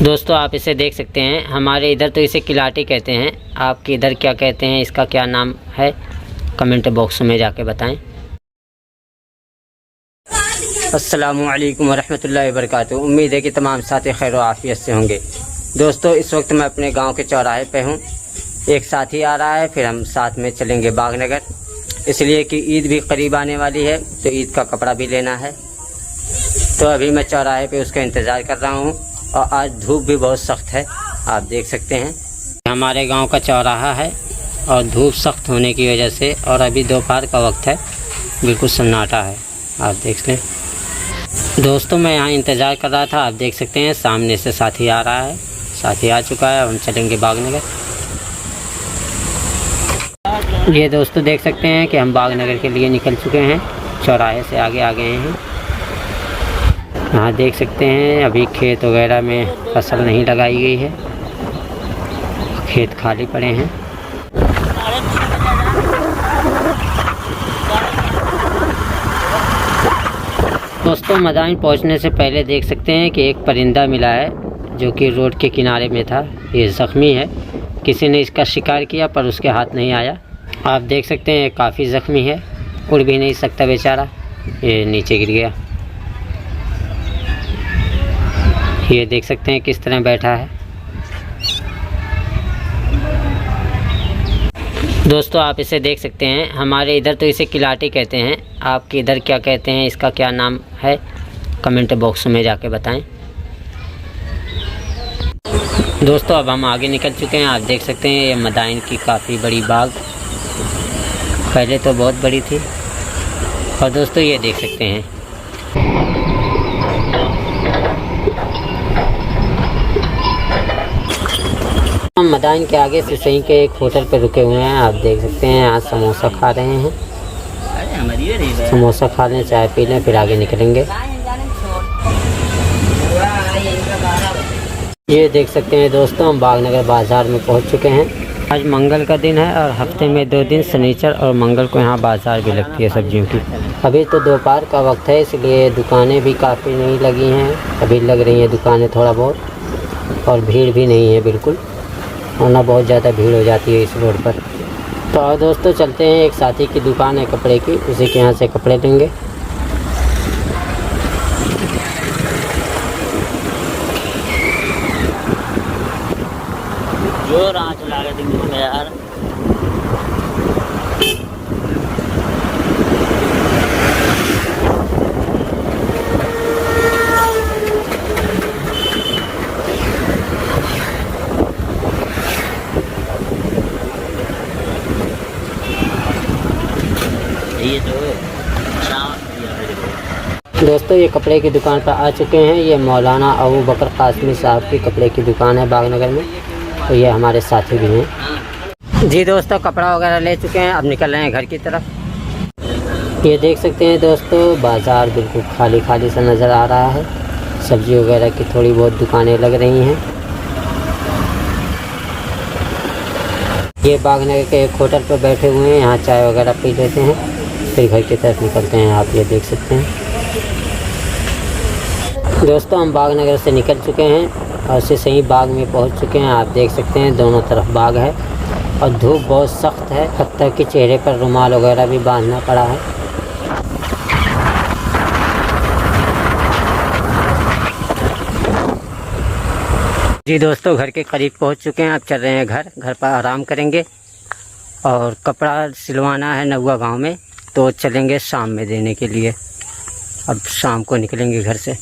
दोस्तों आप इसे देख सकते हैं, हमारे इधर तो इसे किलाटी कहते हैं, आपके इधर क्या कहते हैं, इसका क्या नाम है, कमेंट बॉक्स में जाके बताएं। अस्सलामु अलैकुम वरहमतुल्लाहि वबरकातुहू। उम्मीद है कि तमाम साथी खैर आफियत से होंगे। दोस्तों इस वक्त मैं अपने गांव के चौराहे पे हूं, एक साथी आ रहा है, फिर हम साथ में चलेंगे बागनगर, इसलिए कि ईद भी करीब आने वाली है तो ईद का कपड़ा भी लेना है। तो अभी मैं चौराहे पे उसका इंतज़ार कर रहा हूं और आज धूप भी बहुत सख्त है, आप देख सकते हैं। हमारे गांव का चौराहा है और धूप सख्त होने की वजह से, और अभी दोपहर का वक्त है, बिल्कुल सन्नाटा है, आप देख लें। दोस्तों मैं यहाँ इंतज़ार कर रहा था, आप देख सकते हैं सामने से साथी आ रहा है, साथी आ चुका है, हम चलेंगे बागनगर। ये दोस्तों देख सकते हैं कि हम बागनगर के लिए निकल चुके हैं, चौराहे से आगे आ गए हैं। यहाँ देख सकते हैं अभी खेत वगैरह में फसल नहीं लगाई गई है, खेत खाली पड़े हैं। दोस्तों मदाइन पहुँचने से पहले देख सकते हैं कि एक परिंदा मिला है जो कि रोड के किनारे में था। ये ज़ख्मी है, किसी ने इसका शिकार किया पर उसके हाथ नहीं आया। आप देख सकते हैं काफ़ी ज़ख्मी है, उड़ भी नहीं सकता बेचारा, ये नीचे गिर गया। ये देख सकते हैं किस तरह बैठा है। दोस्तों आप इसे देख सकते हैं, हमारे इधर तो इसे किलाटी कहते हैं, आपके इधर क्या कहते हैं, इसका क्या नाम है, कमेंट बॉक्स में जाके बताएं। दोस्तों अब हम आगे निकल चुके हैं, आप देख सकते हैं ये मदाइन की काफ़ी बड़ी बाग, पहले तो बहुत बड़ी थी। और दोस्तों ये देख सकते हैं हम मदाइन के आगे से सही के एक होटल पर रुके हुए हैं, आप देख सकते हैं यहाँ समोसा खा रहे हैं। समोसा खा लें, चाय पी लें, फिर आगे निकलेंगे। ये देख सकते हैं दोस्तों हम बागनगर बाज़ार में पहुंच चुके हैं। आज मंगल का दिन है और हफ्ते में 2 दिन शनिचर और मंगल को यहाँ बाज़ार भी लगती है सब्जियों की। अभी तो दोपहर का वक्त है, इसलिए दुकानें भी काफ़ी नहीं लगी हैं, अभी लग रही हैं दुकानें थोड़ा बहुत, और भीड़ भी नहीं है बिल्कुल, वरना बहुत ज़्यादा भीड़ हो जाती है इस रोड पर। तो और दोस्तों चलते हैं, एक साथी की दुकान है कपड़े की, उसी के यहाँ से कपड़े लेंगे। जो राह चला रहे थे यार, ये तो दोस्तों ये कपड़े की दुकान पर आ चुके हैं, ये मौलाना अबू बकर कासमी साहब की कपड़े की दुकान है बागनगर में, तो ये हमारे साथी भी हैं। जी दोस्तों कपड़ा वगैरह ले चुके हैं, अब निकल रहे हैं घर की तरफ। ये देख सकते हैं दोस्तों बाज़ार बिल्कुल खाली खाली सा नज़र आ रहा है, सब्ज़ी वगैरह की थोड़ी बहुत दुकानें लग रही हैं। ये बागनगर के एक होटल पर बैठे हुए हैं, यहाँ चाय वगैरह पी लेते हैं, फिर घर की तरफ निकलते हैं। आप ये देख सकते हैं दोस्तों हम बागनगर से निकल चुके हैं और से सही बाग में पहुंच चुके हैं। आप देख सकते हैं दोनों तरफ बाग है और धूप बहुत सख्त है, हत्ता कि चेहरे पर रुमाल वगैरह भी बांधना पड़ा है। जी दोस्तों घर के करीब पहुंच चुके हैं, अब चल रहे हैं घर पर आराम करेंगे, और कपड़ा सिलवाना है नगुआ गांव में, तो चलेंगे शाम में देने के लिए। अब शाम को निकलेंगे घर से।